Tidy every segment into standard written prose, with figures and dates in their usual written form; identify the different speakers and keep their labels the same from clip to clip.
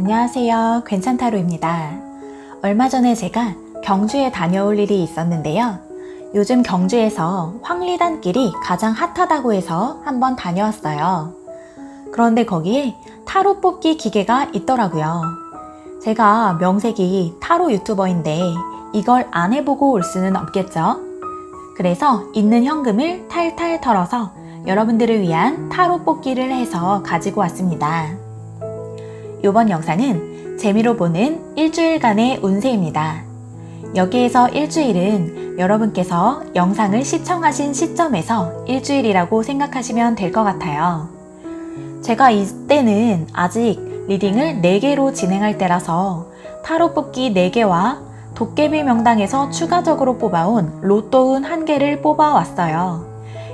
Speaker 1: 안녕하세요. 괜찮타로입니다. 얼마 전에 제가 경주에 다녀올 일이 있었는데요. 요즘 경주에서 황리단길이 가장 핫하다고 해서 한번 다녀왔어요. 그런데 거기에 타로 뽑기 기계가 있더라고요. 제가 명색이 타로 유튜버인데 이걸 안 해보고 올 수는 없겠죠? 그래서 있는 현금을 탈탈 털어서 여러분들을 위한 타로 뽑기를 해서 가지고 왔습니다. 이번 영상은 재미로 보는 일주일간의 운세입니다. 여기에서 일주일은 여러분께서 영상을 시청하신 시점에서 일주일이라고 생각하시면 될 것 같아요. 제가 이때는 아직 리딩을 4개로 진행할 때라서 타로 뽑기 4개와 도깨비 명당에서 추가적으로 뽑아온 로또운 1개를 뽑아왔어요.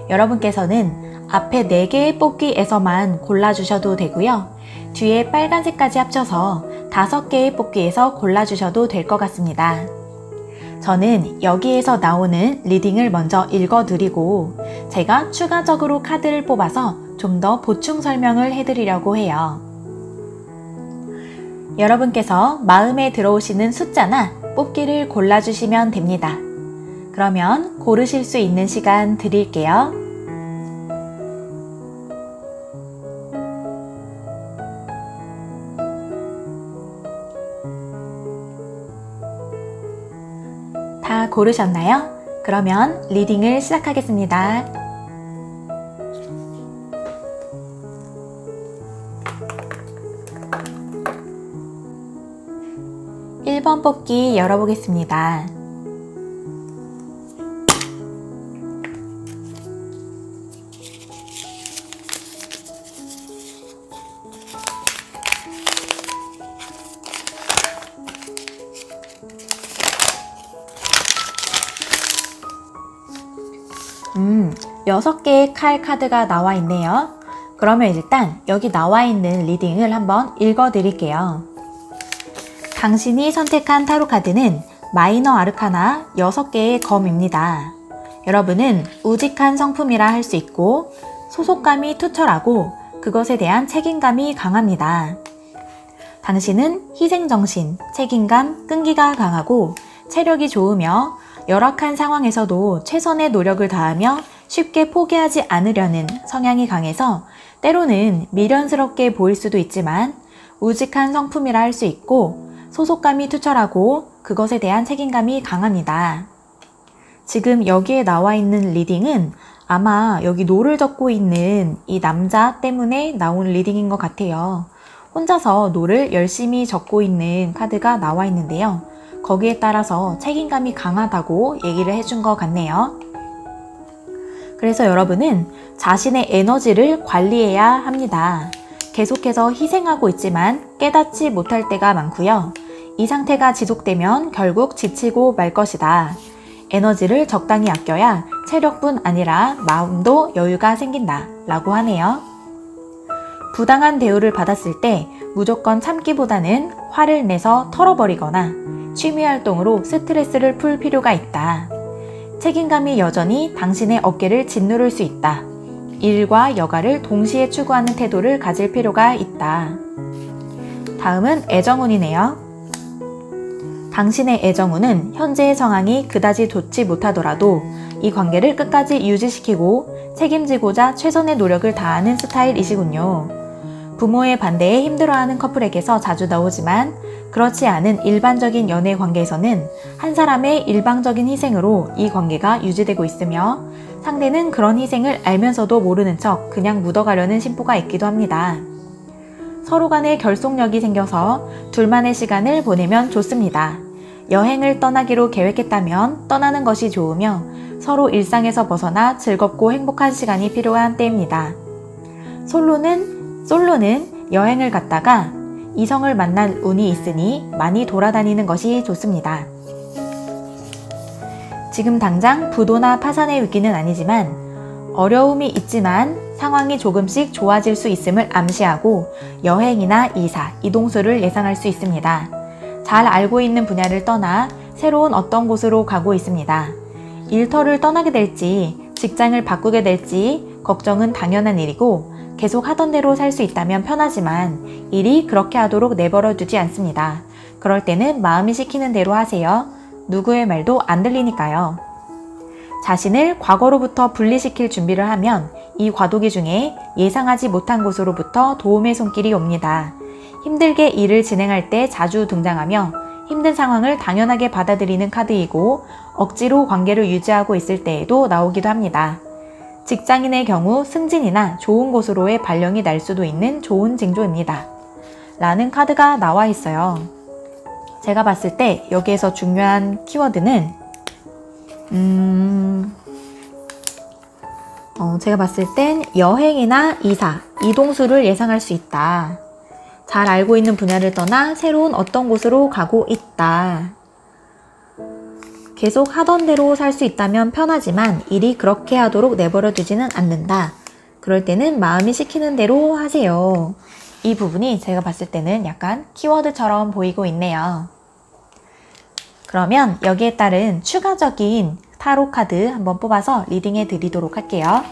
Speaker 1: 여러분께서는 앞에 4개의 뽑기에서만 골라주셔도 되고요. 뒤에 빨간색까지 합쳐서 5개의 뽑기에서 골라주셔도 될 것 같습니다. 저는 여기에서 나오는 리딩을 먼저 읽어드리고 제가 추가적으로 카드를 뽑아서 좀 더 보충 설명을 해드리려고 해요. 여러분께서 마음에 들어오시는 숫자나 뽑기를 골라주시면 됩니다. 그러면 고르실 수 있는 시간 드릴게요. 다 고르셨나요? 그러면 리딩을 시작하겠습니다. 1번 뽑기 열어보겠습니다. 여섯 개의 칼 카드가 나와 있네요. 그러면 일단 여기 나와 있는 리딩을 한번 읽어 드릴게요. 당신이 선택한 타로 카드는 마이너 아르카나 6개의 검입니다. 여러분은 우직한 성품이라 할 수 있고 소속감이 투철하고 그것에 대한 책임감이 강합니다. 당신은 희생정신, 책임감, 끈기가 강하고 체력이 좋으며 열악한 상황에서도 최선의 노력을 다하며 쉽게 포기하지 않으려는 성향이 강해서 때로는 미련스럽게 보일 수도 있지만 우직한 성품이라 할 수 있고 소속감이 투철하고 그것에 대한 책임감이 강합니다. 지금 여기에 나와 있는 리딩은 아마 여기 노를 젓고 있는 이 남자 때문에 나온 리딩인 것 같아요. 혼자서 노를 열심히 젓고 있는 카드가 나와 있는데요. 거기에 따라서 책임감이 강하다고 얘기를 해준 것 같네요. 그래서 여러분은 자신의 에너지를 관리해야 합니다. 계속해서 희생하고 있지만 깨닫지 못할 때가 많고요. 이 상태가 지속되면 결국 지치고 말 것이다. 에너지를 적당히 아껴야 체력뿐 아니라 마음도 여유가 생긴다 라고 하네요. 부당한 대우를 받았을 때 무조건 참기보다는 화를 내서 털어버리거나 취미활동으로 스트레스를 풀 필요가 있다. 책임감이 여전히 당신의 어깨를 짓누를 수 있다. 일과 여가를 동시에 추구하는 태도를 가질 필요가 있다. 다음은 애정운이네요. 당신의 애정운은 현재의 상황이 그다지 좋지 못하더라도 이 관계를 끝까지 유지시키고 책임지고자 최선의 노력을 다하는 스타일이시군요. 부모의 반대에 힘들어하는 커플에게서 자주 나오지만 그렇지 않은 일반적인 연애 관계에서는 한 사람의 일방적인 희생으로 이 관계가 유지되고 있으며 상대는 그런 희생을 알면서도 모르는 척 그냥 묻어가려는 심보가 있기도 합니다. 서로 간에 결속력이 생겨서 둘만의 시간을 보내면 좋습니다. 여행을 떠나기로 계획했다면 떠나는 것이 좋으며 서로 일상에서 벗어나 즐겁고 행복한 시간이 필요한 때입니다. 솔로는 여행을 갔다가 이성을 만날 운이 있으니 많이 돌아다니는 것이 좋습니다. 지금 당장 부도나 파산의 위기는 아니지만 어려움이 있지만 상황이 조금씩 좋아질 수 있음을 암시하고 여행이나 이사, 이동수를 예상할 수 있습니다. 잘 알고 있는 분야를 떠나 새로운 어떤 곳으로 가고 있습니다. 일터를 떠나게 될지 직장을 바꾸게 될지 걱정은 당연한 일이고 계속 하던 대로 살 수 있다면 편하지만 일이 그렇게 하도록 내버려 두지 않습니다. 그럴 때는 마음이 시키는 대로 하세요. 누구의 말도 안 들리니까요. 자신을 과거로부터 분리시킬 준비를 하면 이 과도기 중에 예상하지 못한 곳으로부터 도움의 손길이 옵니다. 힘들게 일을 진행할 때 자주 등장하며 힘든 상황을 당연하게 받아들이는 카드이고 억지로 관계를 유지하고 있을 때에도 나오기도 합니다. 직장인의 경우 승진이나 좋은 곳으로의 발령이 날 수도 있는 좋은 징조입니다. 라는 카드가 나와 있어요. 제가 봤을 때 여기에서 중요한 키워드는 제가 봤을 땐 여행이나 이사, 이동수를 예상할 수 있다. 잘 알고 있는 분야를 떠나 새로운 어떤 곳으로 가고 있다. 계속 하던 대로 살 수 있다면 편하지만 일이 그렇게 하도록 내버려 두지는 않는다. 그럴 때는 마음이 시키는 대로 하세요. 이 부분이 제가 봤을 때는 약간 키워드처럼 보이고 있네요. 그러면 여기에 따른 추가적인 타로 카드 한번 뽑아서 리딩해 드리도록 할게요.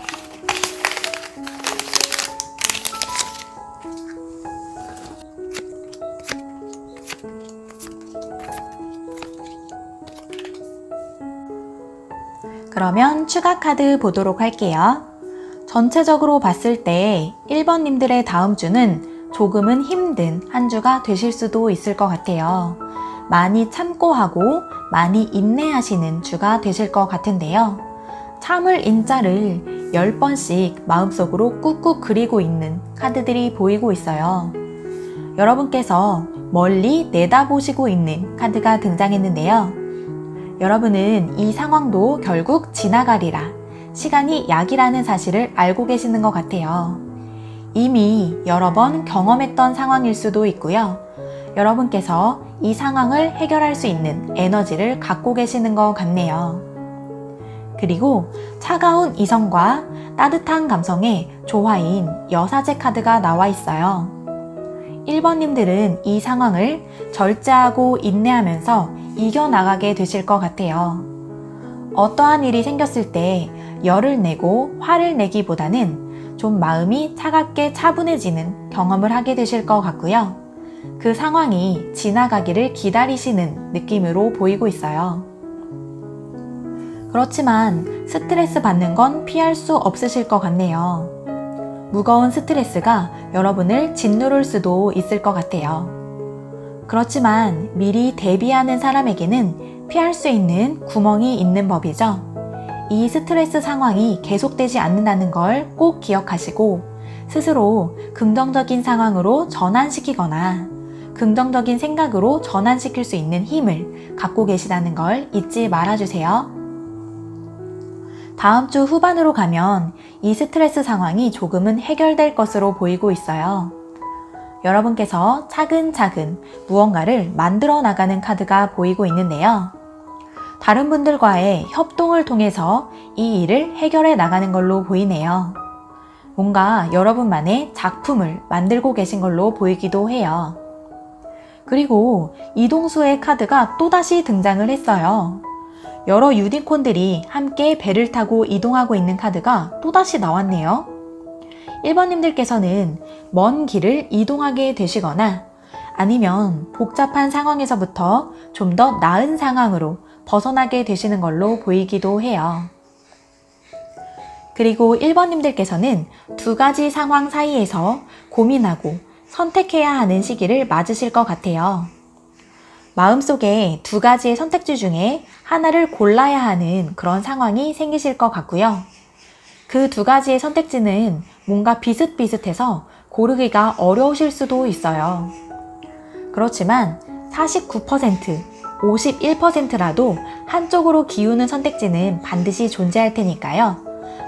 Speaker 1: 그러면 추가 카드 보도록 할게요. 전체적으로 봤을 때 1번님들의 다음 주는 조금은 힘든 한 주가 되실 수도 있을 것 같아요. 많이 참고 하고 많이 인내하시는 주가 되실 것 같은데요. 참을 인자를 10번씩 마음속으로 꾹꾹 그리고 있는 카드들이 보이고 있어요. 여러분께서 멀리 내다보시고 있는 카드가 등장했는데요. 여러분은 이 상황도 결국 지나가리라, 시간이 약이라는 사실을 알고 계시는 것 같아요. 이미 여러 번 경험했던 상황일 수도 있고요. 여러분께서 이 상황을 해결할 수 있는 에너지를 갖고 계시는 것 같네요. 그리고 차가운 이성과 따뜻한 감성의 조화인 여사제 카드가 나와 있어요. 1번님들은 이 상황을 절제하고 인내하면서 이겨나가게 되실 것 같아요. 어떠한 일이 생겼을 때 열을 내고 화를 내기보다는 좀 마음이 차갑게 차분해지는 경험을 하게 되실 것 같고요. 그 상황이 지나가기를 기다리시는 느낌으로 보이고 있어요. 그렇지만 스트레스 받는 건 피할 수 없으실 것 같네요. 무거운 스트레스가 여러분을 짓누를 수도 있을 것 같아요. 그렇지만 미리 대비하는 사람에게는 피할 수 있는 구멍이 있는 법이죠. 이 스트레스 상황이 계속되지 않는다는 걸 꼭 기억하시고 스스로 긍정적인 상황으로 전환시키거나 긍정적인 생각으로 전환시킬 수 있는 힘을 갖고 계시다는 걸 잊지 말아주세요. 다음 주 후반으로 가면 이 스트레스 상황이 조금은 해결될 것으로 보이고 있어요. 여러분께서 차근차근 무언가를 만들어 나가는 카드가 보이고 있는데요. 다른 분들과의 협동을 통해서 이 일을 해결해 나가는 걸로 보이네요. 뭔가 여러분만의 작품을 만들고 계신 걸로 보이기도 해요. 그리고 이동수의 카드가 또다시 등장을 했어요. 여러 유니콘들이 함께 배를 타고 이동하고 있는 카드가 또다시 나왔네요. 1번님들께서는 먼 길을 이동하게 되시거나 아니면 복잡한 상황에서부터 좀 더 나은 상황으로 벗어나게 되시는 걸로 보이기도 해요. 그리고 1번님들께서는 두 가지 상황 사이에서 고민하고 선택해야 하는 시기를 맞으실 것 같아요. 마음속에 두 가지의 선택지 중에 하나를 골라야 하는 그런 상황이 생기실 것 같고요. 그 두 가지의 선택지는 뭔가 비슷비슷해서 고르기가 어려우실 수도 있어요. 그렇지만 49%, 51%라도 한쪽으로 기우는 선택지는 반드시 존재할 테니까요.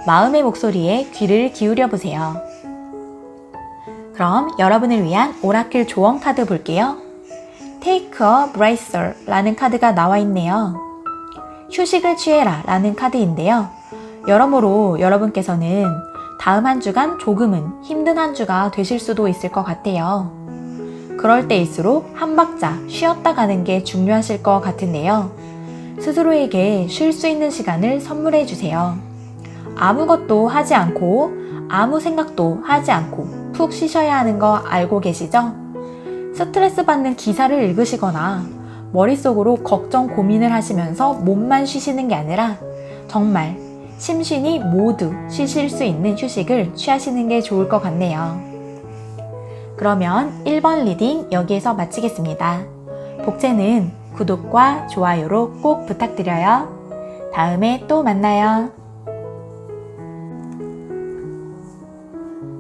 Speaker 1: 마음의 목소리에 귀를 기울여 보세요. 그럼 여러분을 위한 오라클 조언 카드 볼게요. Take a breather 라는 카드가 나와 있네요. 휴식을 취해라 라는 카드인데요. 여러모로 여러분께서는 다음 한 주간 조금은 힘든 한 주가 되실 수도 있을 것 같아요. 그럴 때일수록 한 박자 쉬었다 가는 게 중요하실 것 같은데요. 스스로에게 쉴 수 있는 시간을 선물해 주세요. 아무것도 하지 않고 아무 생각도 하지 않고 푹 쉬셔야 하는 거 알고 계시죠? 스트레스 받는 기사를 읽으시거나 머릿속으로 걱정 고민을 하시면서 몸만 쉬시는 게 아니라 정말 심신이 모두 쉬실 수 있는 휴식을 취하시는 게 좋을 것 같네요. 그러면 1번 리딩 여기에서 마치겠습니다. 복채는 구독과 좋아요로 꼭 부탁드려요. 다음에 또 만나요.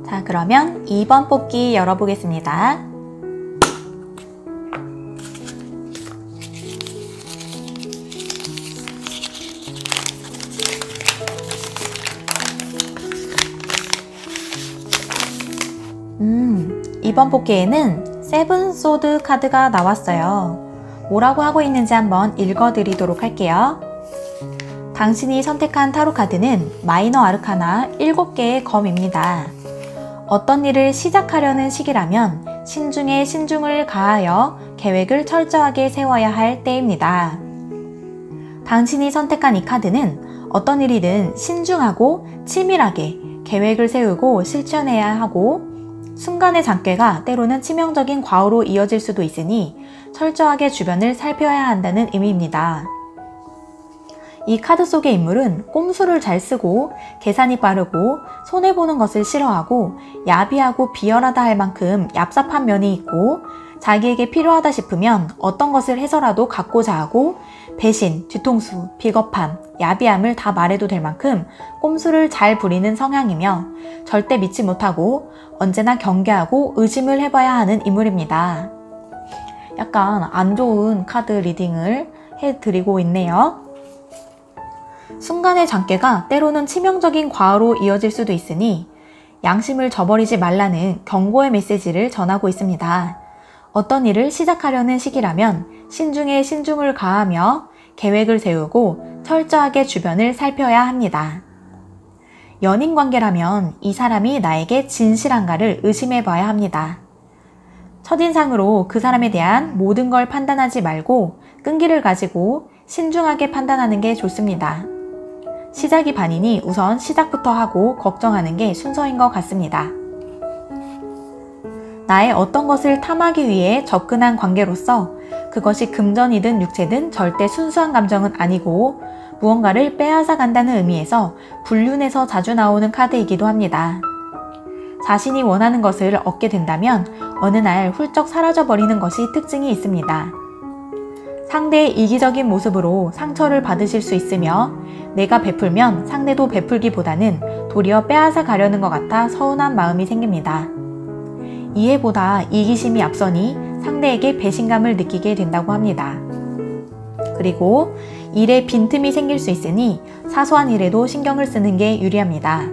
Speaker 1: 자, 그러면 2번 뽑기 열어보겠습니다. 이번 뽑기에는 세븐 소드 카드가 나왔어요. 뭐라고 하고 있는지 한번 읽어드리도록 할게요. 당신이 선택한 타로 카드는 마이너 아르카나 7개의 검입니다. 어떤 일을 시작하려는 시기라면 신중에 신중을 가하여 계획을 철저하게 세워야 할 때입니다. 당신이 선택한 이 카드는 어떤 일이든 신중하고 치밀하게 계획을 세우고 실천해야 하고 순간의 장깨가 때로는 치명적인 과오로 이어질 수도 있으니 철저하게 주변을 살펴야 한다는 의미입니다. 이 카드 속의 인물은 꼼수를 잘 쓰고 계산이 빠르고 손해보는 것을 싫어하고 야비하고 비열하다 할 만큼 얍삽한 면이 있고 자기에게 필요하다 싶으면 어떤 것을 해서라도 갖고자 하고 배신, 뒤통수, 비겁함, 야비함을 다 말해도 될 만큼 꼼수를 잘 부리는 성향이며 절대 믿지 못하고 언제나 경계하고 의심을 해봐야 하는 인물입니다. 약간 안 좋은 카드 리딩을 해드리고 있네요. 순간의 장깨가 때로는 치명적인 과오로 이어질 수도 있으니 양심을 저버리지 말라는 경고의 메시지를 전하고 있습니다. 어떤 일을 시작하려는 시기라면 신중에 신중을 가하며 계획을 세우고 철저하게 주변을 살펴야 합니다. 연인 관계라면 이 사람이 나에게 진실한가를 의심해 봐야 합니다. 첫인상으로 그 사람에 대한 모든 걸 판단하지 말고 끈기를 가지고 신중하게 판단하는 게 좋습니다. 시작이 반이니 우선 시작부터 하고 걱정하는 게 순서인 것 같습니다. 나의 어떤 것을 탐하기 위해 접근한 관계로서 그것이 금전이든 육체든 절대 순수한 감정은 아니고 무언가를 빼앗아 간다는 의미에서 불륜에서 자주 나오는 카드이기도 합니다. 자신이 원하는 것을 얻게 된다면 어느 날 훌쩍 사라져버리는 것이 특징이 있습니다. 상대의 이기적인 모습으로 상처를 받으실 수 있으며 내가 베풀면 상대도 베풀기보다는 도리어 빼앗아 가려는 것 같아 서운한 마음이 생깁니다. 이해보다 이기심이 앞서니 상대에게 배신감을 느끼게 된다고 합니다. 그리고 일에 빈틈이 생길 수 있으니 사소한 일에도 신경을 쓰는 게 유리합니다.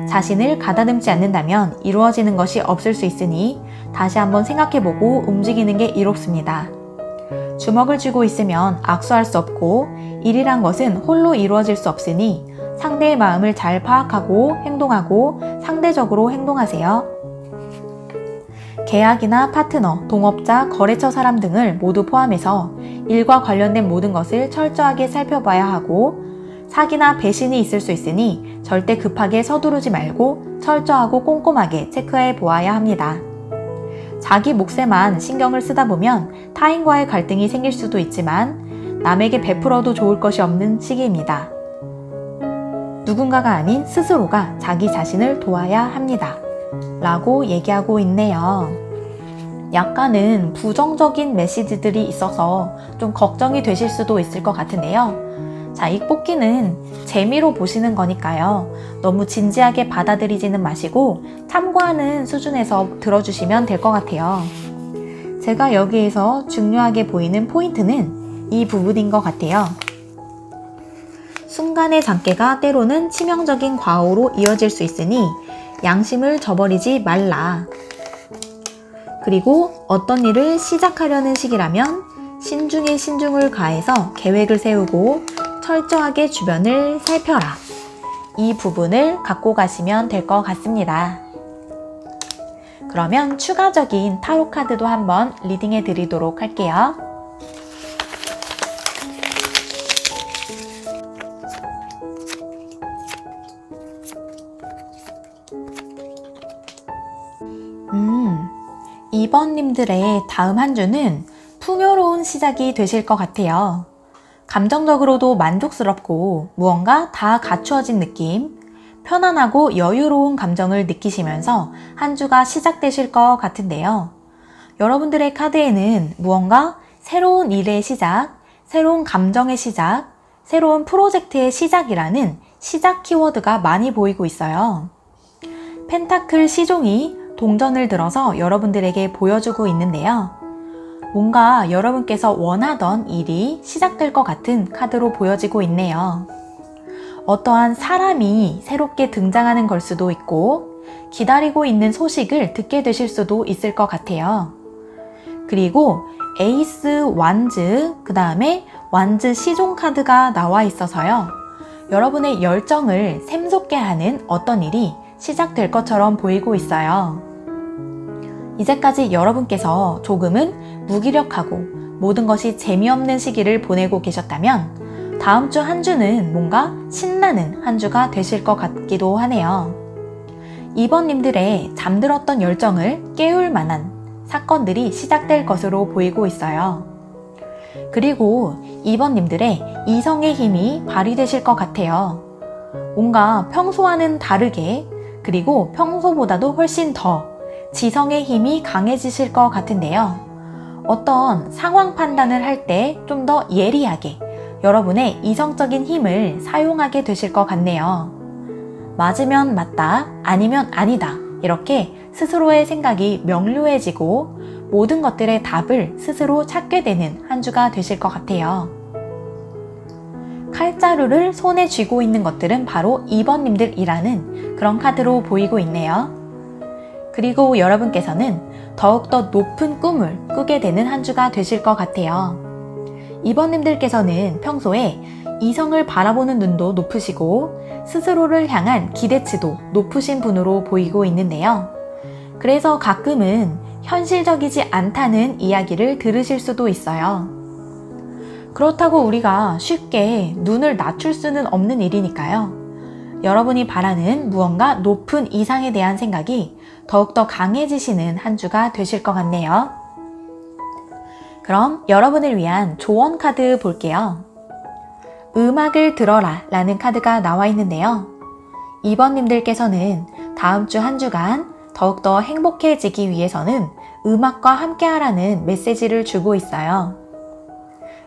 Speaker 1: 자신을 가다듬지 않는다면 이루어지는 것이 없을 수 있으니 다시 한번 생각해보고 움직이는 게 이롭습니다. 주먹을 쥐고 있으면 악수할 수 없고 일이란 것은 홀로 이루어질 수 없으니 상대의 마음을 잘 파악하고 행동하고 상대적으로 행동하세요. 계약이나 파트너, 동업자, 거래처 사람 등을 모두 포함해서 일과 관련된 모든 것을 철저하게 살펴봐야 하고 사기나 배신이 있을 수 있으니 절대 급하게 서두르지 말고 철저하고 꼼꼼하게 체크해 보아야 합니다. 자기 몫에만 신경을 쓰다 보면 타인과의 갈등이 생길 수도 있지만 남에게 베풀어도 좋을 것이 없는 시기입니다. 누군가가 아닌 스스로가 자기 자신을 도와야 합니다. 라고 얘기하고 있네요. 약간은 부정적인 메시지들이 있어서 좀 걱정이 되실 수도 있을 것 같은데요. 자, 이 뽑기는 재미로 보시는 거니까요. 너무 진지하게 받아들이지는 마시고 참고하는 수준에서 들어주시면 될 것 같아요. 제가 여기에서 중요하게 보이는 포인트는 이 부분인 것 같아요. 순간의 장깨가 때로는 치명적인 과오로 이어질 수 있으니 양심을 저버리지 말라. 그리고 어떤 일을 시작하려는 시기라면 신중에 신중을 가해서 계획을 세우고 철저하게 주변을 살펴라. 이 부분을 갖고 가시면 될 것 같습니다. 그러면 추가적인 타로 카드도 한번 리딩해 드리도록 할게요. 2번님들의 다음 한 주는 풍요로운 시작이 되실 것 같아요. 감정적으로도 만족스럽고 무언가 다 갖추어진 느낌, 편안하고 여유로운 감정을 느끼시면서 한 주가 시작되실 것 같은데요. 여러분들의 카드에는 무언가 새로운 일의 시작, 새로운 감정의 시작, 새로운 프로젝트의 시작이라는 시작 키워드가 많이 보이고 있어요. 펜타클 시종이 동전을 들어서 여러분들에게 보여주고 있는데요. 뭔가 여러분께서 원하던 일이 시작될 것 같은 카드로 보여지고 있네요. 어떠한 사람이 새롭게 등장하는 걸 수도 있고 기다리고 있는 소식을 듣게 되실 수도 있을 것 같아요. 그리고 에이스 완즈, 그 다음에 완즈 시종 카드가 나와 있어서요. 여러분의 열정을 샘솟게 하는 어떤 일이 시작될 것처럼 보이고 있어요. 이제까지 여러분께서 조금은 무기력하고 모든 것이 재미없는 시기를 보내고 계셨다면 다음 주 한 주는 뭔가 신나는 한 주가 되실 것 같기도 하네요. 2번님들의 잠들었던 열정을 깨울 만한 사건들이 시작될 것으로 보이고 있어요. 그리고 2번님들의 이성의 힘이 발휘되실 것 같아요. 뭔가 평소와는 다르게 그리고 평소보다도 훨씬 더 지성의 힘이 강해지실 것 같은데요. 어떤 상황 판단을 할 때 좀 더 예리하게 여러분의 이성적인 힘을 사용하게 되실 것 같네요. 맞으면 맞다, 아니면 아니다 이렇게 스스로의 생각이 명료해지고 모든 것들의 답을 스스로 찾게 되는 한 주가 되실 것 같아요. 칼자루를 손에 쥐고 있는 것들은 바로 2번님들이라는 그런 카드로 보이고 있네요. 그리고 여러분께서는 더욱더 높은 꿈을 꾸게 되는 한 주가 되실 것 같아요. 2번님들께서는 평소에 이성을 바라보는 눈도 높으시고 스스로를 향한 기대치도 높으신 분으로 보이고 있는데요. 그래서 가끔은 현실적이지 않다는 이야기를 들으실 수도 있어요. 그렇다고 우리가 쉽게 눈을 낮출 수는 없는 일이니까요. 여러분이 바라는 무언가 높은 이상에 대한 생각이 더욱더 강해지시는 한 주가 되실 것 같네요. 그럼 여러분을 위한 조언 카드 볼게요. 음악을 들어라 라는 카드가 나와 있는데요. 2번님들께서는 다음 주 한 주간 더욱더 행복해지기 위해서는 음악과 함께 하라는 메시지를 주고 있어요.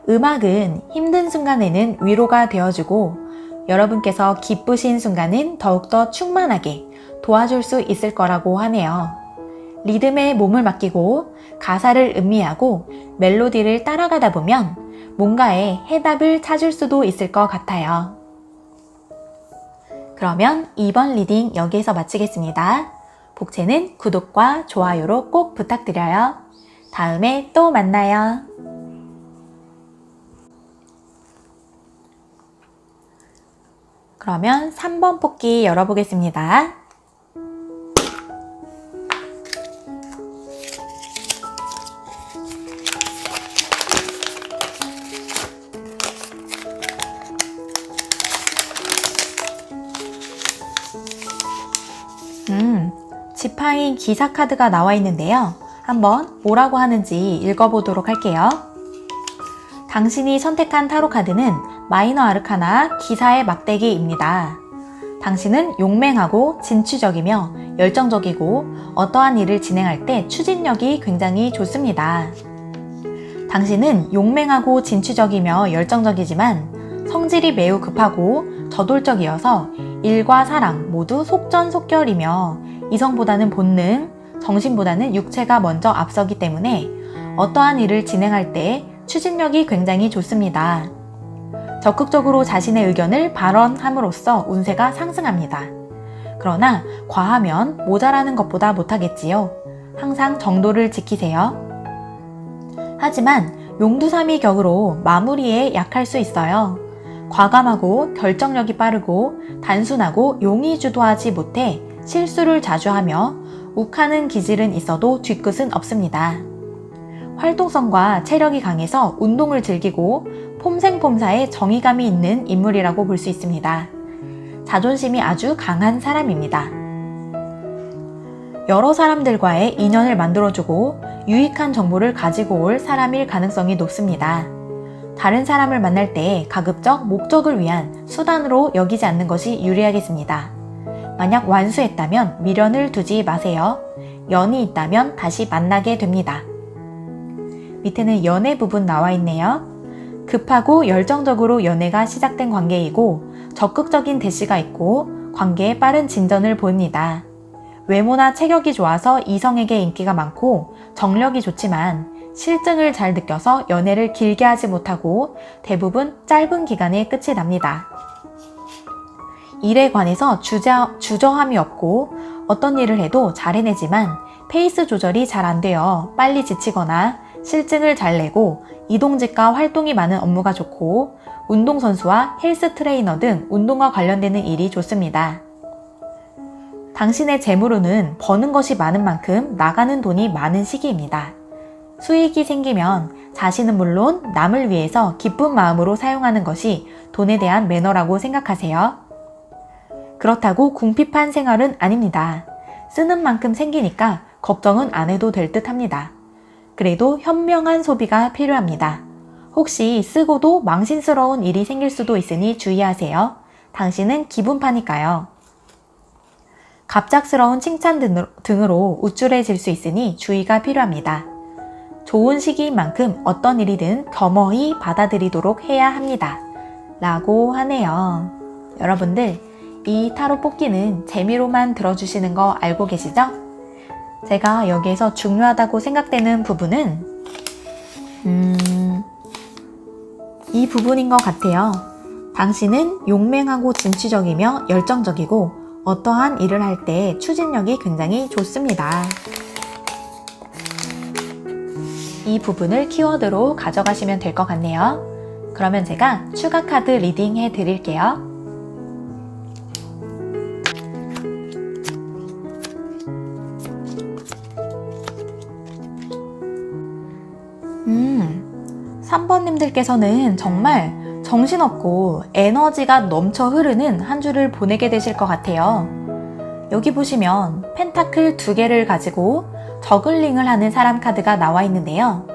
Speaker 1: 음악은 힘든 순간에는 위로가 되어주고 여러분께서 기쁘신 순간은 더욱더 충만하게 도와줄 수 있을 거라고 하네요. 리듬에 몸을 맡기고 가사를 음미하고 멜로디를 따라가다 보면 뭔가의 해답을 찾을 수도 있을 것 같아요. 그러면 2번 리딩 여기에서 마치겠습니다. 복채는 구독과 좋아요로 꼭 부탁드려요. 다음에 또 만나요. 그러면 3번 뽑기 열어보겠습니다. 지팡이 기사 카드가 나와 있는데요. 한번 뭐라고 하는지 읽어보도록 할게요. 당신이 선택한 타로 카드는 마이너 아르카나 기사의 막대기입니다. 당신은 용맹하고 진취적이며 열정적이고 어떠한 일을 진행할 때 추진력이 굉장히 좋습니다. 당신은 용맹하고 진취적이며 열정적이지만 성질이 매우 급하고 저돌적이어서 일과 사랑 모두 속전속결이며 이성보다는 본능, 정신보다는 육체가 먼저 앞서기 때문에 어떠한 일을 진행할 때 추진력이 굉장히 좋습니다. 적극적으로 자신의 의견을 발언함으로써 운세가 상승합니다. 그러나 과하면 모자라는 것보다 못하겠지요. 항상 정도를 지키세요. 하지만 용두사미 격으로 마무리에 약할 수 있어요. 과감하고 결정력이 빠르고 단순하고 용이 주도하지 못해 실수를 자주 하며 욱하는 기질은 있어도 뒤끝은 없습니다. 활동성과 체력이 강해서 운동을 즐기고 폼생폼사에 정의감이 있는 인물이라고 볼 수 있습니다. 자존심이 아주 강한 사람입니다. 여러 사람들과의 인연을 만들어주고 유익한 정보를 가지고 올 사람일 가능성이 높습니다. 다른 사람을 만날 때 가급적 목적을 위한 수단으로 여기지 않는 것이 유리하겠습니다. 만약 완수했다면 미련을 두지 마세요. 연이 있다면 다시 만나게 됩니다. 밑에는 연애 부분 나와 있네요. 급하고 열정적으로 연애가 시작된 관계이고 적극적인 대시가 있고 관계에 빠른 진전을 보입니다. 외모나 체격이 좋아서 이성에게 인기가 많고 정력이 좋지만 실증을 잘 느껴서 연애를 길게 하지 못하고 대부분 짧은 기간에 끝이 납니다. 일에 관해서 주저함이 없고 어떤 일을 해도 잘 해내지만 페이스 조절이 잘 안 되어 빨리 지치거나 실증을 잘 내고 이동직과 활동이 많은 업무가 좋고 운동선수와 헬스 트레이너 등 운동과 관련되는 일이 좋습니다. 당신의 재물운은 버는 것이 많은 만큼 나가는 돈이 많은 시기입니다. 수익이 생기면 자신은 물론 남을 위해서 기쁜 마음으로 사용하는 것이 돈에 대한 매너라고 생각하세요. 그렇다고 궁핍한 생활은 아닙니다. 쓰는 만큼 생기니까 걱정은 안 해도 될 듯 합니다. 그래도 현명한 소비가 필요합니다. 혹시 쓰고도 망신스러운 일이 생길 수도 있으니 주의하세요. 당신은 기분파니까요. 갑작스러운 칭찬 등으로 우쭐해질 수 있으니 주의가 필요합니다. 좋은 시기인 만큼 어떤 일이든 겸허히 받아들이도록 해야 합니다. 라고 하네요. 여러분들, 이 타로 뽑기는 재미로만 들어주시는 거 알고 계시죠? 제가 여기에서 중요하다고 생각되는 부분은 이 부분인 것 같아요. 당신은 용맹하고 진취적이며 열정적이고 어떠한 일을 할 때 추진력이 굉장히 좋습니다. 이 부분을 키워드로 가져가시면 될 것 같네요. 그러면 제가 추가 카드 리딩 해드릴게요. 음, 3번님들께서는 정말 정신없고 에너지가 넘쳐 흐르는 한 주를 보내게 되실 것 같아요. 여기 보시면 펜타클 2개를 가지고 저글링을 하는 사람 카드가 나와 있는데요.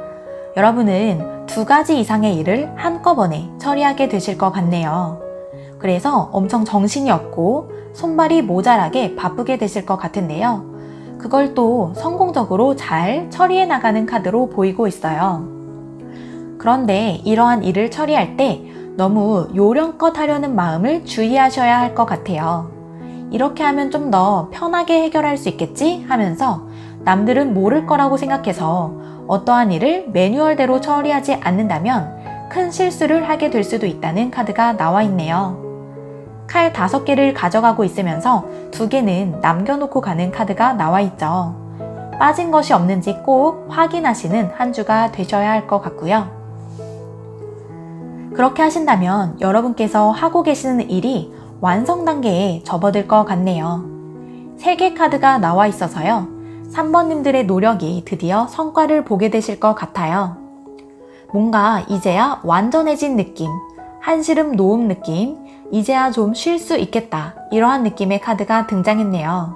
Speaker 1: 여러분은 2가지 이상의 일을 한꺼번에 처리하게 되실 것 같네요. 그래서 엄청 정신이 없고 손발이 모자라게 바쁘게 되실 것 같은데요. 그걸 또 성공적으로 잘 처리해 나가는 카드로 보이고 있어요. 그런데 이러한 일을 처리할 때 너무 요령껏 하려는 마음을 주의하셔야 할 것 같아요. 이렇게 하면 좀 더 편하게 해결할 수 있겠지 하면서 남들은 모를 거라고 생각해서 어떠한 일을 매뉴얼대로 처리하지 않는다면 큰 실수를 하게 될 수도 있다는 카드가 나와 있네요. 칼 5개를 가져가고 있으면서 2개는 남겨놓고 가는 카드가 나와 있죠. 빠진 것이 없는지 꼭 확인하시는 한 주가 되셔야 할 것 같고요. 그렇게 하신다면 여러분께서 하고 계시는 일이 완성 단계에 접어들 것 같네요. 3개 카드가 나와 있어서요. 3번님들의 노력이 드디어 성과를 보게 되실 것 같아요. 뭔가 이제야 완전해진 느낌, 한시름 놓음 느낌, 이제야 좀 쉴 수 있겠다, 이러한 느낌의 카드가 등장했네요.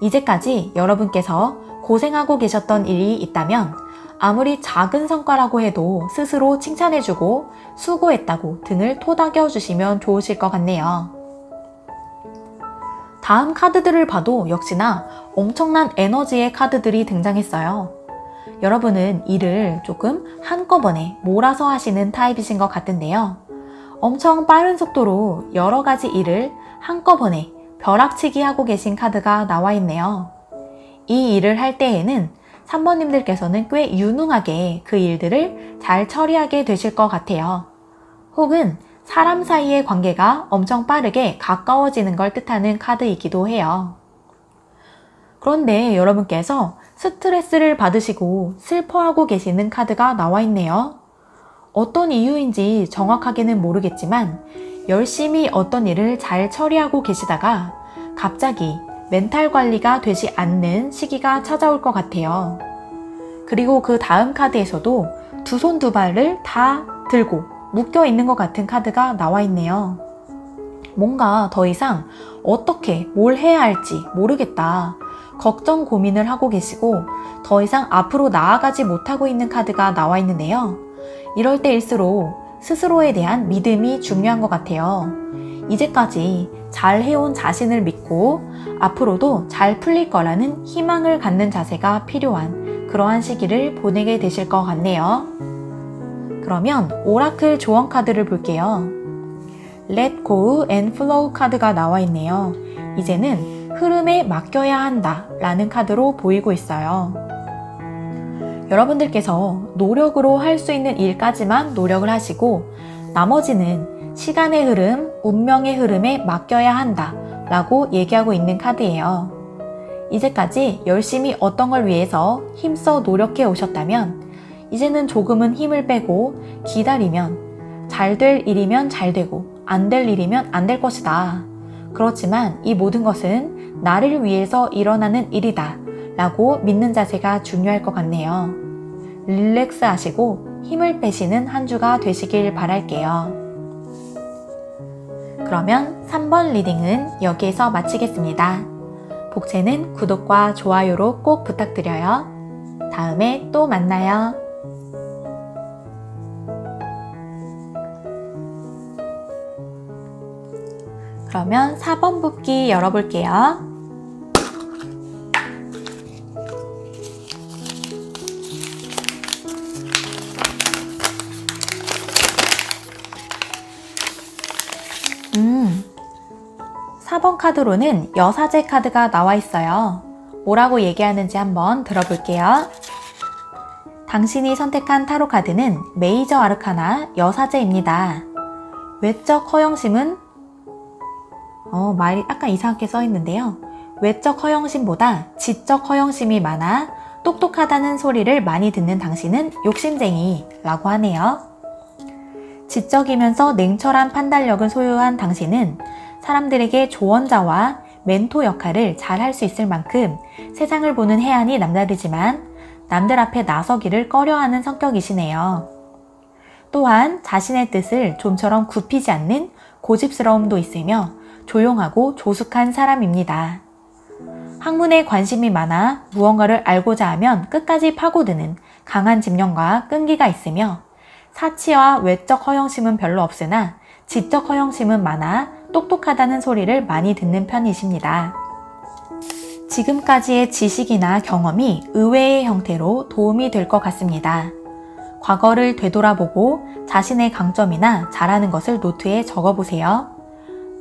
Speaker 1: 이제까지 여러분께서 고생하고 계셨던 일이 있다면 아무리 작은 성과라고 해도 스스로 칭찬해주고 수고했다고 등을 토닥여 주시면 좋으실 것 같네요. 다음 카드들을 봐도 역시나 엄청난 에너지의 카드들이 등장했어요. 여러분은 일을 조금 한꺼번에 몰아서 하시는 타입이신 것 같은데요. 엄청 빠른 속도로 여러 가지 일을 한꺼번에 벼락치기 하고 계신 카드가 나와 있네요. 이 일을 할 때에는 3번님들께서는 꽤 유능하게 그 일들을 잘 처리하게 되실 것 같아요. 혹은 사람 사이의 관계가 엄청 빠르게 가까워지는 걸 뜻하는 카드이기도 해요. 그런데 여러분께서 스트레스를 받으시고 슬퍼하고 계시는 카드가 나와 있네요. 어떤 이유인지 정확하게는 모르겠지만 열심히 어떤 일을 잘 처리하고 계시다가 갑자기 멘탈 관리가 되지 않는 시기가 찾아올 것 같아요. 그리고 그 다음 카드에서도 두 손 두 발을 다 들고 묶여 있는 것 같은 카드가 나와 있네요. 뭔가 더 이상 어떻게 뭘 해야 할지 모르겠다. 걱정 고민을 하고 계시고 더 이상 앞으로 나아가지 못하고 있는 카드가 나와 있는데요. 이럴 때일수록 스스로에 대한 믿음이 중요한 것 같아요. 이제까지 잘 해온 자신을 믿고 앞으로도 잘 풀릴 거라는 희망을 갖는 자세가 필요한 그러한 시기를 보내게 되실 것 같네요. 그러면 오라클 조언 카드를 볼게요. Let go and flow 카드가 나와 있네요. 이제는 흐름에 맡겨야 한다 라는 카드로 보이고 있어요. 여러분들께서 노력으로 할 수 있는 일까지만 노력을 하시고 나머지는 시간의 흐름, 운명의 흐름에 맡겨야 한다 라고 얘기하고 있는 카드예요. 이제까지 열심히 어떤 걸 위해서 힘써 노력해 오셨다면 이제는 조금은 힘을 빼고 기다리면 잘 될 일이면 잘 되고 안 될 일이면 안 될 것이다. 그렇지만 이 모든 것은 나를 위해서 일어나는 일이다 라고 믿는 자세가 중요할 것 같네요. 릴렉스 하시고 힘을 빼시는 한 주가 되시길 바랄게요. 그러면 3번 리딩은 여기에서 마치겠습니다. 복채는 구독과 좋아요로 꼭 부탁드려요. 다음에 또 만나요. 그러면 4번 뽑기 열어볼게요. 음, 4번 카드로는 여사제 카드가 나와 있어요. 뭐라고 얘기하는지 한번 들어볼게요. 당신이 선택한 타로 카드는 메이저 아르카나 여사제입니다. 외적 허영심은 말이 약간 이상하게 써 있는데요. 외적 허영심보다 지적 허영심이 많아 똑똑하다는 소리를 많이 듣는 당신은 욕심쟁이라고 하네요. 지적이면서 냉철한 판단력을 소유한 당신은 사람들에게 조언자와 멘토 역할을 잘 할 수 있을 만큼 세상을 보는 해안이 남다르지만 남들 앞에 나서기를 꺼려하는 성격이시네요. 또한 자신의 뜻을 좀처럼 굽히지 않는 고집스러움도 있으며 조용하고 조숙한 사람입니다. 학문에 관심이 많아 무언가를 알고자 하면 끝까지 파고드는 강한 집념과 끈기가 있으며 사치와 외적 허영심은 별로 없으나 지적 허영심은 많아 똑똑하다는 소리를 많이 듣는 편이십니다. 지금까지의 지식이나 경험이 의외의 형태로 도움이 될 것 같습니다. 과거를 되돌아보고 자신의 강점이나 잘하는 것을 노트에 적어보세요.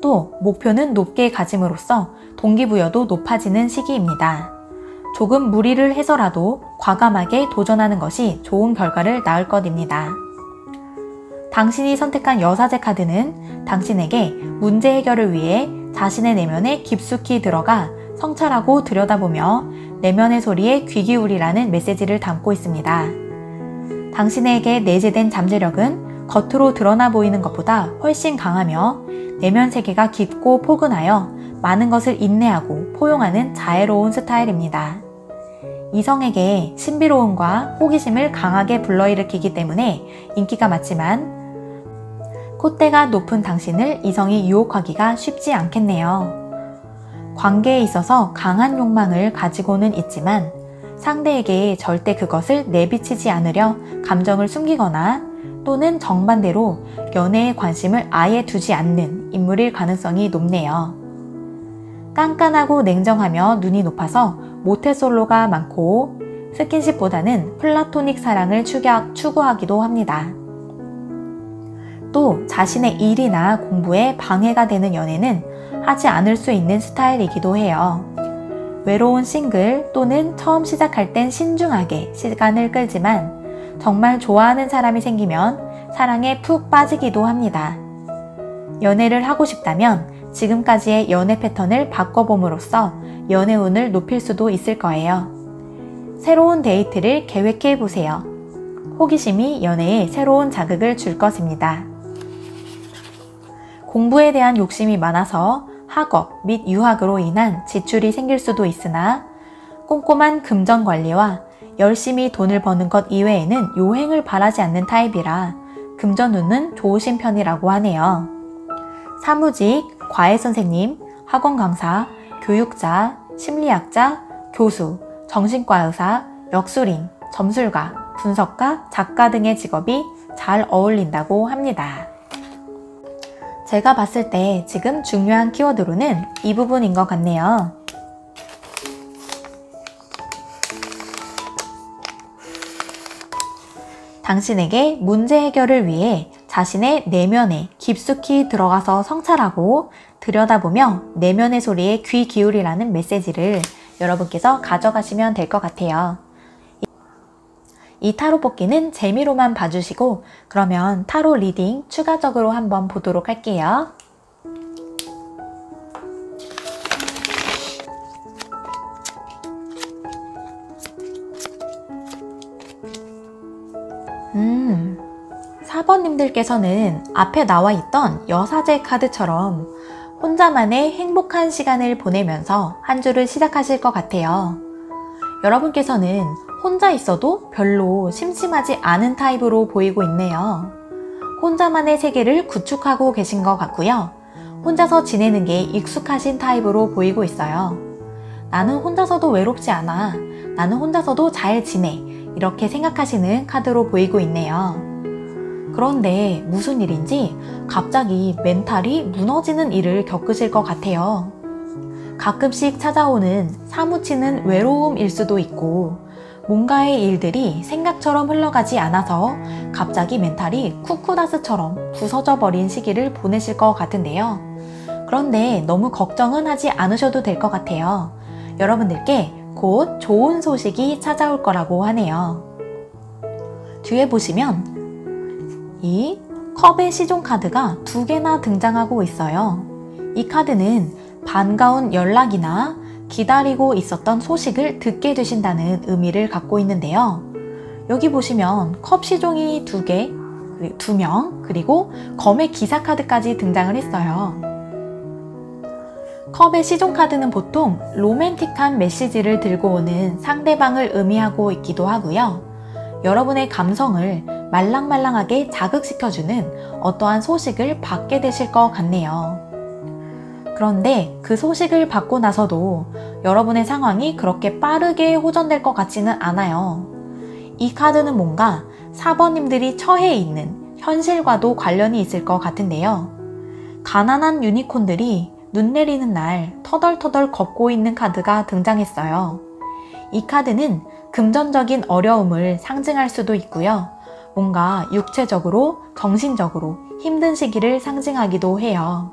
Speaker 1: 또 목표는 높게 가짐으로써 동기부여도 높아지는 시기입니다. 조금 무리를 해서라도 과감하게 도전하는 것이 좋은 결과를 낳을 것입니다. 당신이 선택한 여사제 카드는 당신에게 문제 해결을 위해 자신의 내면에 깊숙이 들어가 성찰하고 들여다보며 내면의 소리에 귀 기울이라는 메시지를 담고 있습니다. 당신에게 내재된 잠재력은 겉으로 드러나 보이는 것보다 훨씬 강하며 내면 세계가 깊고 포근하여 많은 것을 인내하고 포용하는 자애로운 스타일입니다. 이성에게 신비로움과 호기심을 강하게 불러일으키기 때문에 인기가 많지만 콧대가 높은 당신을 이성이 유혹하기가 쉽지 않겠네요. 관계에 있어서 강한 욕망을 가지고는 있지만 상대에게 절대 그것을 내비치지 않으려 감정을 숨기거나 또는 정반대로 연애에 관심을 아예 두지 않는 인물일 가능성이 높네요. 깐깐하고 냉정하며 눈이 높아서 모태솔로가 많고 스킨십보다는 플라토닉 사랑을 추구하기도 합니다. 또 자신의 일이나 공부에 방해가 되는 연애는 하지 않을 수 있는 스타일이기도 해요. 외로운 싱글 또는 처음 시작할 땐 신중하게 시간을 끌지만 정말 좋아하는 사람이 생기면 사랑에 푹 빠지기도 합니다. 연애를 하고 싶다면 지금까지의 연애 패턴을 바꿔봄으로써 연애운을 높일 수도 있을 거예요. 새로운 데이트를 계획해 보세요. 호기심이 연애에 새로운 자극을 줄 것입니다. 공부에 대한 욕심이 많아서 학업 및 유학으로 인한 지출이 생길 수도 있으나 꼼꼼한 금전 관리와 열심히 돈을 버는 것 이외에는 요행을 바라지 않는 타입이라 금전운은 좋으신 편이라고 하네요. 사무직, 과외선생님, 학원 강사, 교육자, 심리학자, 교수, 정신과 의사, 역술인, 점술가, 분석가, 작가 등의 직업이 잘 어울린다고 합니다. 제가 봤을 때 지금 중요한 키워드로는 이 부분인 것 같네요. 당신에게 문제 해결을 위해 자신의 내면에 깊숙이 들어가서 성찰하고 들여다보며 내면의 소리에 귀 기울이라는 메시지를 여러분께서 가져가시면 될 것 같아요. 이 타로 뽑기는 재미로만 봐주시고 그러면 타로 리딩 추가적으로 한번 보도록 할게요. 음... 4번님들께서는 앞에 나와 있던 여사제 카드처럼 혼자만의 행복한 시간을 보내면서 한 주를 시작하실 것 같아요. 여러분께서는 혼자 있어도 별로 심심하지 않은 타입으로 보이고 있네요. 혼자만의 세계를 구축하고 계신 것 같고요. 혼자서 지내는 게 익숙하신 타입으로 보이고 있어요. 나는 혼자서도 외롭지 않아. 나는 혼자서도 잘 지내. 이렇게 생각하시는 카드로 보이고 있네요. 그런데 무슨 일인지 갑자기 멘탈이 무너지는 일을 겪으실 것 같아요. 가끔씩 찾아오는 사무치는 외로움일 수도 있고 뭔가의 일들이 생각처럼 흘러가지 않아서 갑자기 멘탈이 쿠쿠다스처럼 부서져 버린 시기를 보내실 것 같은데요. 그런데 너무 걱정은 하지 않으셔도 될 것 같아요. 여러분들께 곧 좋은 소식이 찾아올 거라고 하네요. 뒤에 보시면 이 컵의 시종 카드가 2개나 등장하고 있어요. 이 카드는 반가운 연락이나 기다리고 있었던 소식을 듣게 되신다는 의미를 갖고 있는데요. 여기 보시면 컵 시종이 2개, 2명, 그리고 검의 기사 카드까지 등장을 했어요. 컵의 시종 카드는 보통 로맨틱한 메시지를 들고 오는 상대방을 의미하고 있기도 하고요. 여러분의 감성을 말랑말랑하게 자극시켜주는 어떠한 소식을 받게 되실 것 같네요. 그런데 그 소식을 받고 나서도 여러분의 상황이 그렇게 빠르게 호전될 것 같지는 않아요. 이 카드는 뭔가 4번님들이 처해 있는 현실과도 관련이 있을 것 같은데요. 가난한 유니콘들이 눈 내리는 날 터덜터덜 걷고 있는 카드가 등장했어요. 이 카드는 금전적인 어려움을 상징할 수도 있고요. 뭔가 육체적으로, 정신적으로 힘든 시기를 상징하기도 해요.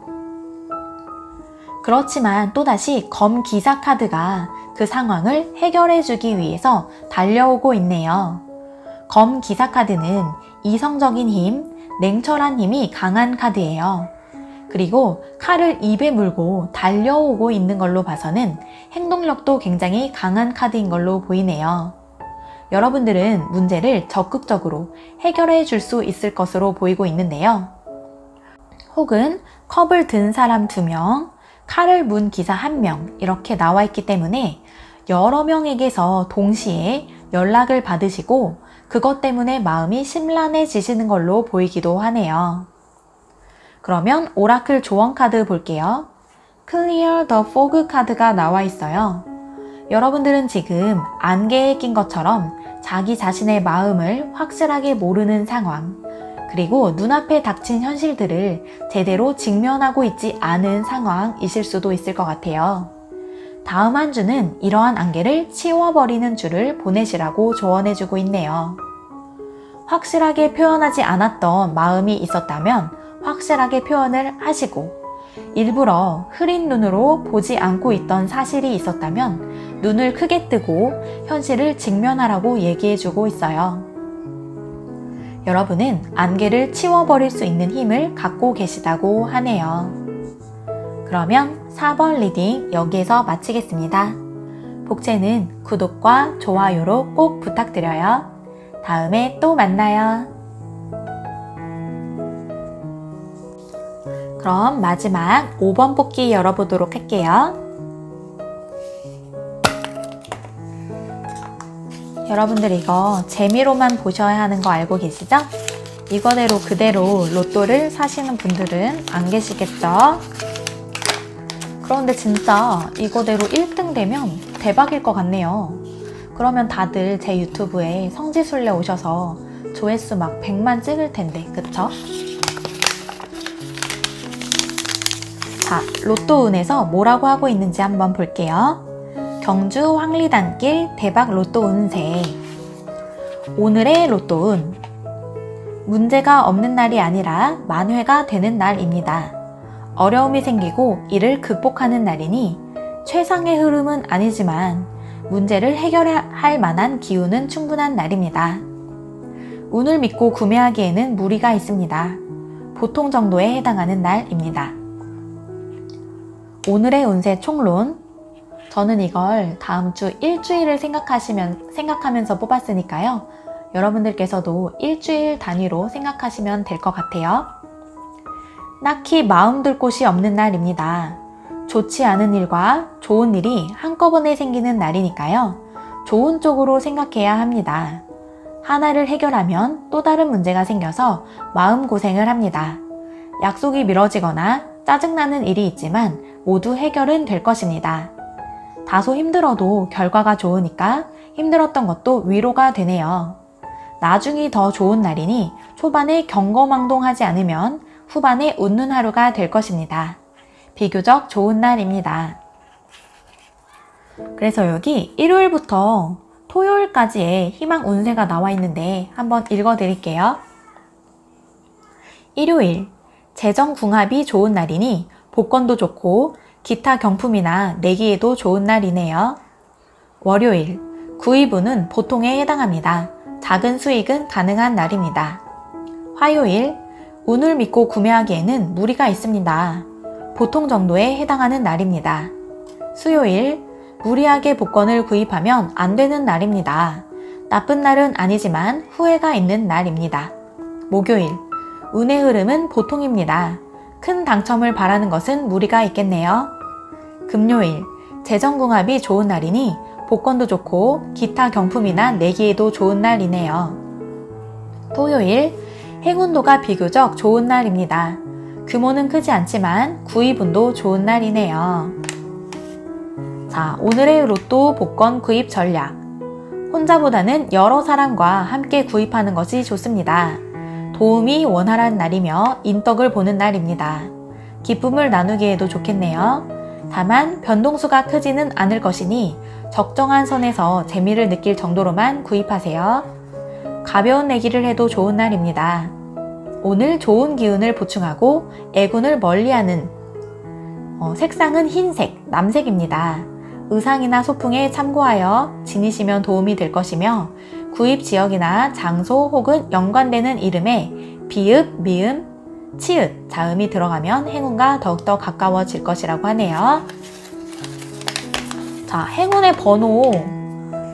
Speaker 1: 그렇지만 또다시 검 기사 카드가 그 상황을 해결해 주기 위해서 달려오고 있네요. 검 기사 카드는 이성적인 힘, 냉철한 힘이 강한 카드예요. 그리고 칼을 입에 물고 달려오고 있는 걸로 봐서는 행동력도 굉장히 강한 카드인 걸로 보이네요. 여러분들은 문제를 적극적으로 해결해 줄 수 있을 것으로 보이고 있는데요. 혹은 컵을 든 사람 2명, 칼을 문 기사 1명 이렇게 나와 있기 때문에 여러 명에게서 동시에 연락을 받으시고 그것 때문에 마음이 심란해지시는 걸로 보이기도 하네요. 그러면 오라클 조언 카드 볼게요. Clear the Fog 카드가 나와 있어요. 여러분들은 지금 안개에 낀 것처럼 자기 자신의 마음을 확실하게 모르는 상황, 그리고 눈앞에 닥친 현실들을 제대로 직면하고 있지 않은 상황이실 수도 있을 것 같아요. 다음 한 주는 이러한 안개를 치워버리는 주를 보내시라고 조언해주고 있네요. 확실하게 표현하지 않았던 마음이 있었다면 확실하게 표현을 하시고, 일부러 흐린 눈으로 보지 않고 있던 사실이 있었다면 눈을 크게 뜨고 현실을 직면하라고 얘기해주고 있어요. 여러분은 안개를 치워버릴 수 있는 힘을 갖고 계시다고 하네요. 그러면 4번 리딩 여기에서 마치겠습니다. 복채는 구독과 좋아요로 꼭 부탁드려요. 다음에 또 만나요. 그럼 마지막 5번 뽑기 열어보도록 할게요. 여러분들 이거 재미로만 보셔야 하는 거 알고 계시죠? 이거대로 그대로 로또를 사시는 분들은 안 계시겠죠? 그런데 진짜 이거대로 1등 되면 대박일 것 같네요. 그러면 다들 제 유튜브에 성지순례 오셔서 조회수 막 100만 찍을 텐데, 그쵸? 자, 로또운에서 뭐라고 하고 있는지 한번 볼게요. 경주 황리단길 대박 로또 운세. 오늘의 로또운. 문제가 없는 날이 아니라 만회가 되는 날입니다. 어려움이 생기고 이를 극복하는 날이니 최상의 흐름은 아니지만 문제를 해결할 만한 기운은 충분한 날입니다. 운을 믿고 구매하기에는 무리가 있습니다. 보통 정도에 해당하는 날입니다. 오늘의 운세 총론. 저는 이걸 다음 주 일주일을 생각하면서 뽑았으니까요. 여러분들께서도 일주일 단위로 생각하시면 될 것 같아요. 딱히 마음 둘 곳이 없는 날입니다. 좋지 않은 일과 좋은 일이 한꺼번에 생기는 날이니까요. 좋은 쪽으로 생각해야 합니다. 하나를 해결하면 또 다른 문제가 생겨서 마음고생을 합니다. 약속이 미뤄지거나 짜증나는 일이 있지만 모두 해결은 될 것입니다. 다소 힘들어도 결과가 좋으니까 힘들었던 것도 위로가 되네요. 나중이 더 좋은 날이니 초반에 경거망동하지 않으면 후반에 웃는 하루가 될 것입니다. 비교적 좋은 날입니다. 그래서 여기 일요일부터 토요일까지의 희망 운세가 나와 있는데 한번 읽어드릴게요. 일요일, 재정궁합이 좋은 날이니 복권도 좋고 기타 경품이나 내기에도 좋은 날이네요. 월요일, 구입운은 보통에 해당합니다. 작은 수익은 가능한 날입니다. 화요일, 운을 믿고 구매하기에는 무리가 있습니다. 보통 정도에 해당하는 날입니다. 수요일, 무리하게 복권을 구입하면 안 되는 날입니다. 나쁜 날은 아니지만 후회가 있는 날입니다. 목요일, 운의 흐름은 보통입니다. 큰 당첨을 바라는 것은 무리가 있겠네요. 금요일, 재정궁합이 좋은 날이니 복권도 좋고 기타 경품이나 내기에도 좋은 날이네요. 토요일, 행운도가 비교적 좋은 날입니다. 규모는 크지 않지만 구입운도 좋은 날이네요. 자, 오늘의 로또 복권 구입 전략. 혼자보다는 여러 사람과 함께 구입하는 것이 좋습니다. 도움이 원활한 날이며 인덕을 보는 날입니다. 기쁨을 나누기에도 좋겠네요. 다만 변동수가 크지는 않을 것이니 적정한 선에서 재미를 느낄 정도로만 구입하세요. 가벼운 내기를 해도 좋은 날입니다. 오늘 좋은 기운을 보충하고 애군을 멀리하는 색상은 흰색, 남색입니다. 의상이나 소풍에 참고하여 지니시면 도움이 될 것이며 구입 지역이나 장소 혹은 연관되는 이름에 비읍, 미음, 치읓, 자음이 들어가면 행운과 더욱더 가까워질 것이라고 하네요. 자, 행운의 번호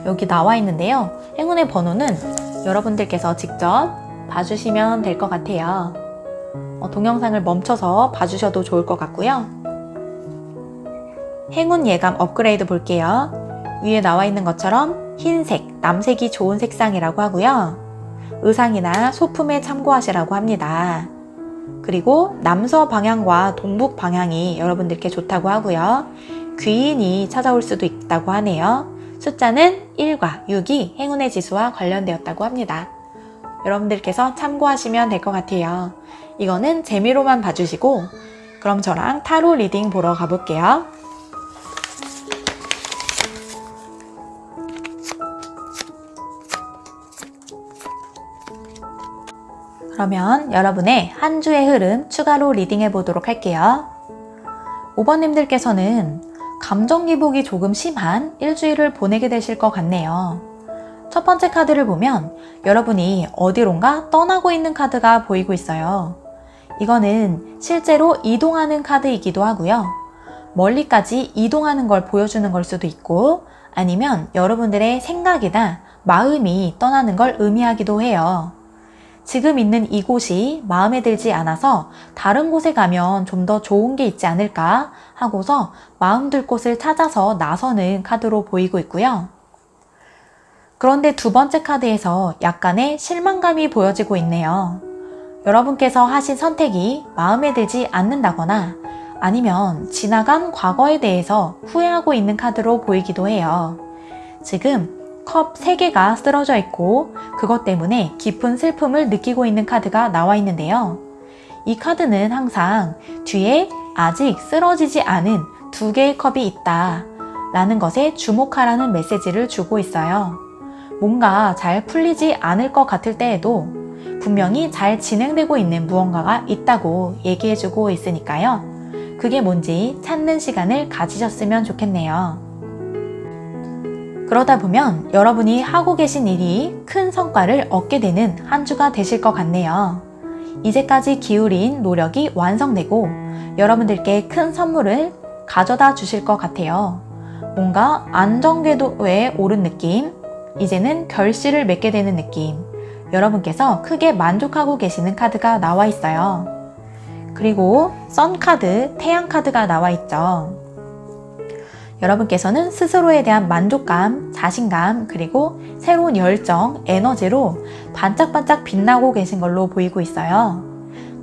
Speaker 1: 여기 나와 있는데요. 행운의 번호는 여러분들께서 직접 봐주시면 될 것 같아요. 동영상을 멈춰서 봐주셔도 좋을 것 같고요. 행운 예감 업그레이드 볼게요. 위에 나와 있는 것처럼 흰색, 남색이 좋은 색상이라고 하고요. 의상이나 소품에 참고하시라고 합니다. 그리고 남서 방향과 동북 방향이 여러분들께 좋다고 하고요. 귀인이 찾아올 수도 있다고 하네요. 숫자는 1과 6이 행운의 지수와 관련되었다고 합니다. 여러분들께서 참고하시면 될 것 같아요. 이거는 재미로만 봐주시고 그럼 저랑 타로 리딩 보러 가볼게요. 그러면 여러분의 한 주의 흐름 추가로 리딩해 보도록 할게요. 5번님들께서는 감정 기복이 조금 심한 일주일을 보내게 되실 것 같네요. 첫 번째 카드를 보면 여러분이 어디론가 떠나고 있는 카드가 보이고 있어요. 이거는 실제로 이동하는 카드이기도 하고요. 멀리까지 이동하는 걸 보여주는 걸 수도 있고 아니면 여러분들의 생각이나 마음이 떠나는 걸 의미하기도 해요. 지금 있는 이곳이 마음에 들지 않아서 다른 곳에 가면 좀 더 좋은 게 있지 않을까 하고서 마음 들 곳을 찾아서 나서는 카드로 보이고 있고요. 그런데 두 번째 카드에서 약간의 실망감이 보여지고 있네요. 여러분께서 하신 선택이 마음에 들지 않는다거나 아니면 지나간 과거에 대해서 후회하고 있는 카드로 보이기도 해요. 지금 컵 3개가 쓰러져 있고 그것 때문에 깊은 슬픔을 느끼고 있는 카드가 나와 있는데요. 이 카드는 항상 뒤에 아직 쓰러지지 않은 2개의 컵이 있다 라는 것에 주목하라는 메시지를 주고 있어요. 뭔가 잘 풀리지 않을 것 같을 때에도 분명히 잘 진행되고 있는 무언가가 있다고 얘기해주고 있으니까요. 그게 뭔지 찾는 시간을 가지셨으면 좋겠네요. 그러다 보면 여러분이 하고 계신 일이 큰 성과를 얻게 되는 한 주가 되실 것 같네요. 이제까지 기울인 노력이 완성되고 여러분들께 큰 선물을 가져다 주실 것 같아요. 뭔가 안정궤도에 오른 느낌, 이제는 결실을 맺게 되는 느낌, 여러분께서 크게 만족하고 계시는 카드가 나와 있어요. 그리고 선 카드, 태양 카드가 나와 있죠. 여러분께서는 스스로에 대한 만족감, 자신감, 그리고 새로운 열정, 에너지로 반짝반짝 빛나고 계신 걸로 보이고 있어요.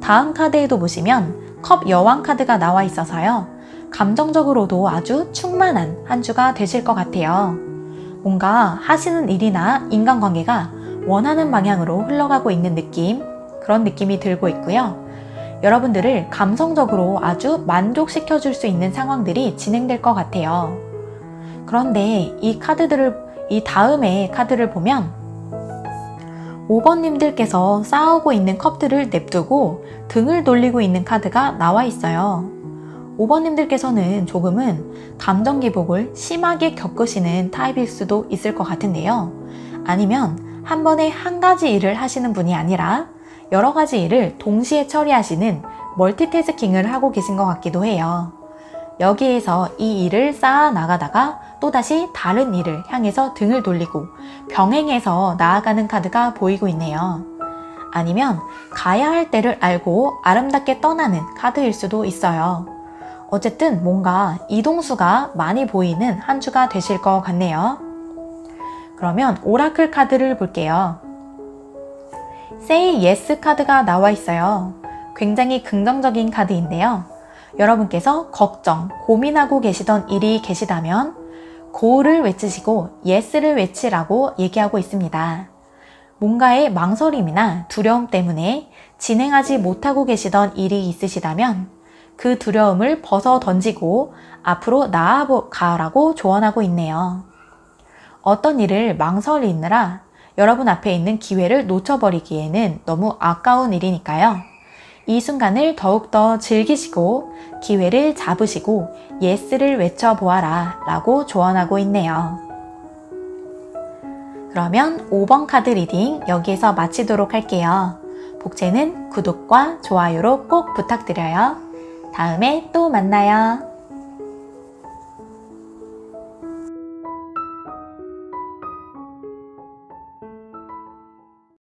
Speaker 1: 다음 카드에도 보시면 컵 여왕 카드가 나와 있어서요. 감정적으로도 아주 충만한 한 주가 되실 것 같아요. 뭔가 하시는 일이나 인간관계가 원하는 방향으로 흘러가고 있는 느낌, 그런 느낌이 들고 있고요. 여러분들을 감성적으로 아주 만족시켜 줄 수 있는 상황들이 진행될 것 같아요. 그런데 이 다음에 카드를 보면 5번님들께서 쌓아오고 있는 컵들을 냅두고 등을 돌리고 있는 카드가 나와 있어요. 5번님들께서는 조금은 감정 기복을 심하게 겪으시는 타입일 수도 있을 것 같은데요. 아니면 한 번에 한 가지 일을 하시는 분이 아니라 여러 가지 일을 동시에 처리하시는 멀티태스킹을 하고 계신 것 같기도 해요. 여기에서 이 일을 쌓아 나가다가 또다시 다른 일을 향해서 등을 돌리고 병행해서 나아가는 카드가 보이고 있네요. 아니면 가야 할 때를 알고 아름답게 떠나는 카드일 수도 있어요. 어쨌든 뭔가 이동수가 많이 보이는 한 주가 되실 것 같네요. 그러면 오라클 카드를 볼게요. Say Yes 카드가 나와 있어요. 굉장히 긍정적인 카드인데요. 여러분께서 걱정, 고민하고 계시던 일이 계시다면 고를 외치시고 Yes를 외치라고 얘기하고 있습니다. 뭔가의 망설임이나 두려움 때문에 진행하지 못하고 계시던 일이 있으시다면 그 두려움을 벗어 던지고 앞으로 나아가라고 조언하고 있네요. 어떤 일을 망설이느라 여러분 앞에 있는 기회를 놓쳐버리기에는 너무 아까운 일이니까요. 이 순간을 더욱더 즐기시고 기회를 잡으시고 예스를 외쳐보아라 라고 조언하고 있네요. 그러면 5번 카드 리딩 여기에서 마치도록 할게요. 복채는 구독과 좋아요로 꼭 부탁드려요. 다음에 또 만나요.